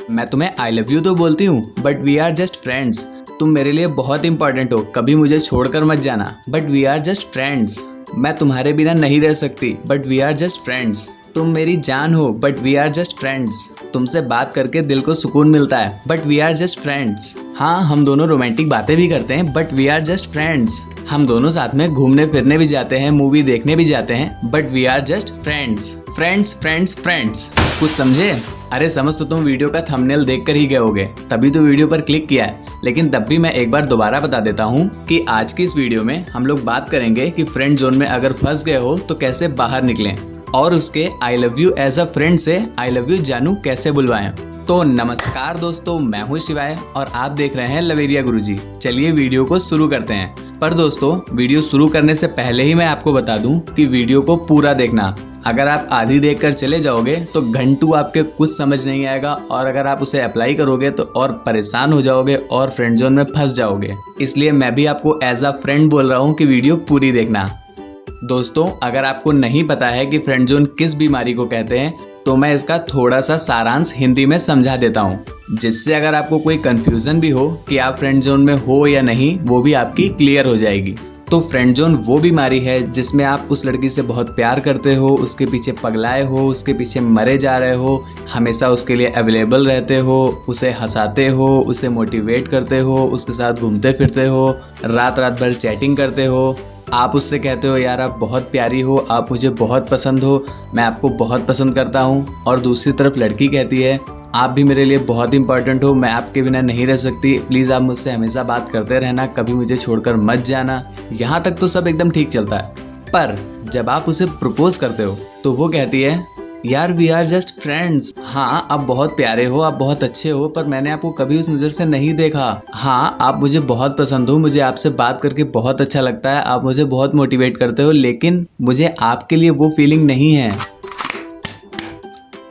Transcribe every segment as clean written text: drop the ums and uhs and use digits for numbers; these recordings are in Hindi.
मैं तुम्हें आई लव यू तो बोलती हूँ, but we are just friends. तुम मेरे लिए बहुत इंपॉर्टेंट हो, कभी मुझे छोड़कर मत जाना, but we are just friends. मैं तुम्हारे बिना नहीं रह सकती, but we are just friends. तुम मेरी जान हो, but we are just friends. तुमसे बात करके दिल को सुकून मिलता है, but we are just friends. हाँ, हम दोनों रोमांटिक बातें भी करते हैं, but we are just friends. हम दोनों साथ में घूमने फिरने भी जाते हैं, मूवी देखने भी जाते हैं, but we are just friends. Friends friends friends. कुछ समझे? अरे समझ तो तुम वीडियो का थंबनेल देखकर ही गए होगे, तभी तो वीडियो पर क्लिक किया है। लेकिन तब भी मैं एक बार दोबारा बता देता हूँ कि आज की इस वीडियो में हम लोग बात करेंगे कि फ्रेंड जोन में अगर फंस गए हो तो कैसे बाहर निकलें, और उसके I love you as a friend से आई लव यू जानू कैसे बुलवाएं। तो नमस्कार दोस्तों, मैं हूँ शिवाय और आप देख रहे हैं लवेरिया गुरुजी। चलिए वीडियो को शुरू करते हैं। पर दोस्तों, वीडियो शुरू करने से पहले ही मैं आपको बता दूं कि वीडियो को पूरा देखना। अगर आप आधी देखकर चले जाओगे तो घंटू आपके कुछ समझ नहीं आएगा, और अगर आप उसे अप्लाई करोगे तो और परेशान हो जाओगे और फ्रेंड जोन में फंस जाओगे। इसलिए मैं भी आपको एज अ फ्रेंड बोल रहा हूँ कि वीडियो पूरी देखना। दोस्तों, अगर आपको नहीं पता है कि फ्रेंड जोन किस बीमारी को कहते हैं तो मैं इसका थोड़ा सा सारांश हिंदी में समझा देता हूँ, जिससे अगर आपको कोई कंफ्यूजन भी हो कि आप फ्रेंड जोन में हो या नहीं, वो भी आपकी क्लियर हो जाएगी। तो फ्रेंड जोन वो बीमारी है जिसमें आप उस लड़की से बहुत प्यार करते हो, उसके पीछे पगलाए हो, उसके पीछे मरे जा रहे हो, हमेशा उसके लिए अवेलेबल रहते हो, उसे हंसाते हो, उसे मोटिवेट करते हो, उसके साथ घूमते फिरते हो, रात रात भर चैटिंग करते हो। आप उससे कहते हो यार आप बहुत प्यारी हो, आप मुझे बहुत पसंद हो, मैं आपको बहुत पसंद करता हूँ। और दूसरी तरफ लड़की कहती है आप भी मेरे लिए बहुत इंपॉर्टेंट हो, मैं आपके बिना नहीं रह सकती, प्लीज़ आप मुझसे हमेशा बात करते रहना, कभी मुझे छोड़कर मत जाना। यहाँ तक तो सब एकदम ठीक चलता है, पर जब आप उसे प्रपोज करते हो तो वो कहती है यार वी आर जस्ट फ्रेंड्स। हाँ, आप बहुत प्यारे हो, आप बहुत अच्छे हो, पर मैंने आपको कभी उस नज़र से नहीं देखा। हाँ, आप मुझे बहुत पसंद हो, मुझे आपसे बात करके बहुत अच्छा लगता है, आप मुझे बहुत मोटिवेट करते हो, लेकिन मुझे आपके लिए वो फीलिंग नहीं है।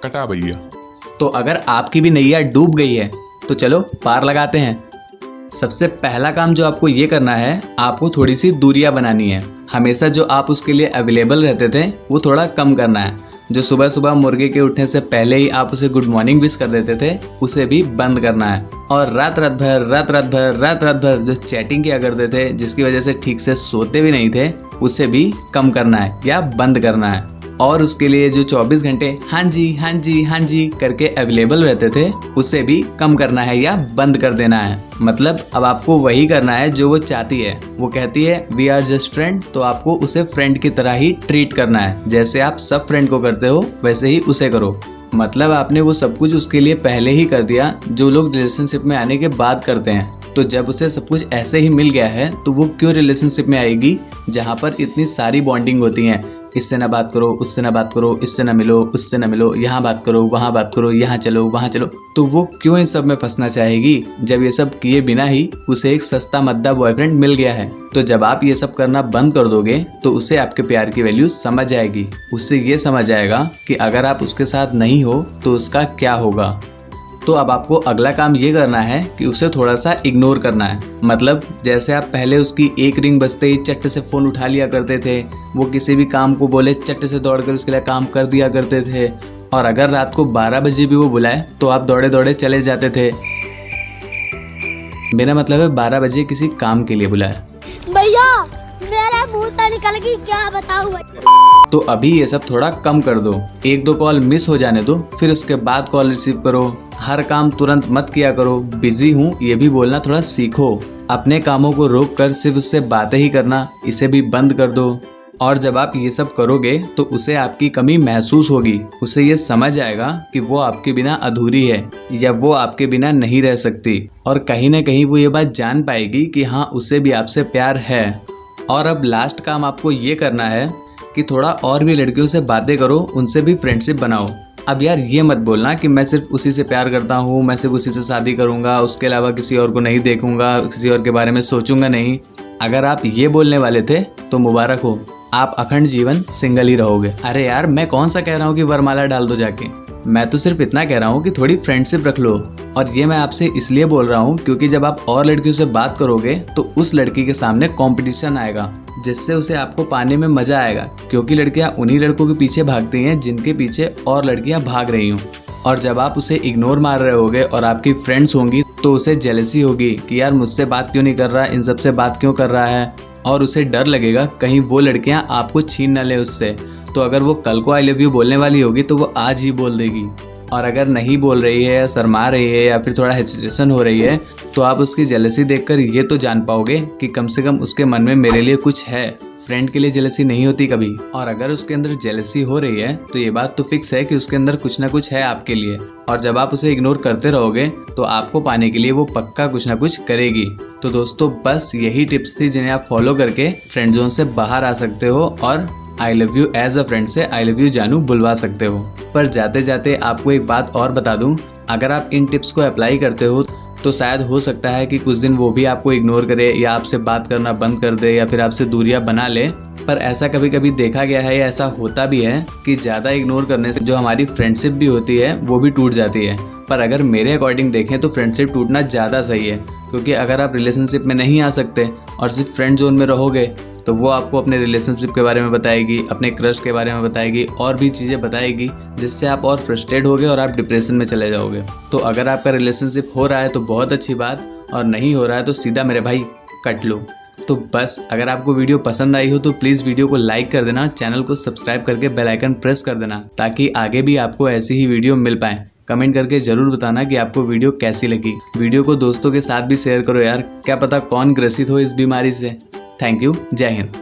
कटा भैया। तो अगर आपकी भी नैया डूब गई है तो चलो पार लगाते हैं। सबसे पहला काम जो आपको ये करना है, आपको थोड़ी सी दूरियां बनानी है। हमेशा जो आप उसके लिए अवेलेबल रहते थे वो थोड़ा कम करना है। जो सुबह सुबह मुर्गे के उठने से पहले ही आप उसे गुड मॉर्निंग विश कर देते थे, उसे भी बंद करना है। और रात रात भर जो चैटिंग किया करते थे, जिसकी वजह से ठीक से सोते भी नहीं थे, उसे भी कम करना है या बंद करना है। और उसके लिए जो 24 घंटे हाँ जी करके अवेलेबल रहते थे, उसे भी कम करना है या बंद कर देना है। मतलब अब आपको वही करना है जो वो चाहती है। वो कहती है वी आर जस्ट फ्रेंड, तो आपको उसे फ्रेंड की तरह ही ट्रीट करना है। जैसे आप सब फ्रेंड को करते हो वैसे ही उसे करो। मतलब आपने वो सब कुछ उसके लिए पहले ही कर दिया जो लोग रिलेशनशिप में आने के बाद करते हैं। तो जब उसे सब कुछ ऐसे ही मिल गया है तो वो क्यों रिलेशनशिप में आएगी जहाँ पर इतनी सारी बॉन्डिंग होती हैं। इससे ना बात करो, उससे ना बात करो, इससे ना मिलो, उससे ना मिलो, यहाँ बात करो, वहाँ बात करो, यहाँ चलो, वहाँ चलो। तो वो क्यों इन सब में फंसना चाहेगी जब ये सब किए बिना ही उसे एक सस्ता मद्दा बॉयफ्रेंड मिल गया है। तो जब आप ये सब करना बंद कर दोगे तो उसे आपके प्यार की वैल्यू समझ आएगी। उससे ये समझ आएगा कि अगर आप उसके साथ नहीं हो तो उसका क्या होगा। तो अब आपको अगला काम ये करना है कि उसे थोड़ा सा इग्नोर करना है। मतलब जैसे आप पहले उसकी एक रिंग बजते ही चट से फ़ोन उठा लिया करते थे, वो किसी भी काम को बोले चट से दौड़कर उसके लिए काम कर दिया करते थे, और अगर रात को 12 बजे भी वो बुलाए तो आप दौड़े दौड़े चले जाते थे। मेरा मतलब है 12 बजे किसी काम के लिए बुलाए। भैया मेरा मुंह तो निकल गई, क्या बताऊं। तो अभी ये सब थोड़ा कम कर दो। 1-2 कॉल मिस हो जाने दो, फिर उसके बाद कॉल रिसीव करो। हर काम तुरंत मत किया करो। बिजी हूँ ये भी बोलना थोड़ा सीखो। अपने कामों को रोक कर सिर्फ उससे बातें ही करना, इसे भी बंद कर दो। और जब आप ये सब करोगे तो उसे आपकी कमी महसूस होगी। उसे ये समझ आएगा कि वो आपके बिना अधूरी है या वो आपके बिना नहीं रह सकती। और कहीं ना कहीं वो ये बात जान पाएगी कि हाँ, उसे भी आपसे प्यार है। और अब लास्ट काम आपको ये करना है कि थोड़ा और भी लड़कियों से बातें करो, उनसे भी फ्रेंडशिप बनाओ। अब यार ये मत बोलना कि मैं सिर्फ उसी से प्यार करता हूँ, मैं सिर्फ उसी से शादी करूँगा, उसके अलावा किसी और को नहीं देखूँगा, किसी और के बारे में सोचूंगा नहीं। अगर आप ये बोलने वाले थे तो मुबारक हो, आप अखंड जीवन सिंगल ही रहोगे। अरे यार मैं कौन सा कह रहा हूँ कि वरमाला डाल दो जाके, मैं तो सिर्फ इतना कह रहा हूँ कि थोड़ी फ्रेंडशिप रख लो। और ये मैं आपसे इसलिए बोल रहा हूँ क्योंकि जब आप और लड़कियों से बात करोगे तो उस लड़की के सामने कंपटीशन आएगा, जिससे उसे आपको पाने में मजा आएगा। क्योंकि लड़कियाँ उन्हीं लड़कों के पीछे भागती हैं जिनके पीछे और लड़कियाँ भाग रही हों। और जब आप उसे इग्नोर मार रहे होगे और आपकी फ्रेंड्स होंगी तो उसे जेलसी होगी कि यार मुझसे बात क्यों नहीं कर रहा, इन सब से बात क्यों कर रहा है, और उसे डर लगेगा कहीं वो लड़कियां आपको छीन ना ले उससे। तो अगर वो कल को आई लव यू बोलने वाली होगी तो वो आज ही बोल देगी, और अगर नहीं बोल रही है या शर्मा रही है या फिर थोड़ा हेजिटेशन हो रही है तो आप उसकी जेलसी देखकर ये तो जान पाओगे कि कम से कम उसके मन में मेरे लिए कुछ है। फ्रेंड के लिए जेलसी नहीं होती कभी, और अगर उसके अंदर जेलसी हो रही है तो ये बात तो फिक्स है कि उसके अंदर कुछ ना कुछ है आपके लिए, और जब आप उसे इग्नोर करते रहोगे तो आपको पाने के लिए वो पक्का कुछ ना कुछ करेगी। तो दोस्तों बस यही टिप्स थी जिन्हें आप फॉलो करके फ्रेंड जोन से बाहर आ सकते हो और I love you as a friend से आई लव यू जानू बुलवा सकते हो। पर जाते जाते आपको एक बात और बता दूं, अगर आप इन टिप्स को अप्लाई करते हो तो शायद हो सकता है कि कुछ दिन वो भी आपको इग्नोर करे या आपसे बात करना बंद कर दे या फिर आपसे दूरियां बना ले। पर ऐसा कभी कभी देखा गया है या ऐसा होता भी है कि ज़्यादा इग्नोर करने से जो हमारी फ्रेंडशिप भी होती है वो भी टूट जाती है। पर अगर मेरे अकॉर्डिंग देखें तो फ्रेंडशिप टूटना ज़्यादा सही है, क्योंकि अगर आप रिलेशनशिप में नहीं आ सकते और सिर्फ फ्रेंड जोन में रहोगे तो वो आपको अपने रिलेशनशिप के बारे में बताएगी, अपने क्रश के बारे में बताएगी और भी चीज़ें बताएगी, जिससे आप और फ्रस्ट्रेट होगे और आप डिप्रेशन में चले जाओगे। तो अगर आपका रिलेशनशिप हो रहा है तो बहुत अच्छी बात, और नहीं हो रहा है तो सीधा मेरे भाई कट लो। तो बस अगर आपको वीडियो पसंद आई हो तो प्लीज़ वीडियो को लाइक कर देना, चैनल को सब्सक्राइब करके बेल आइकन प्रेस कर देना ताकि आगे भी आपको ऐसी ही वीडियो मिल पाए। कमेंट करके ज़रूर बताना कि आपको वीडियो कैसी लगी। वीडियो को दोस्तों के साथ भी शेयर करो यार, क्या पता कौन ग्रसित हो इस बीमारी से। थैंक यू, जय हिंद।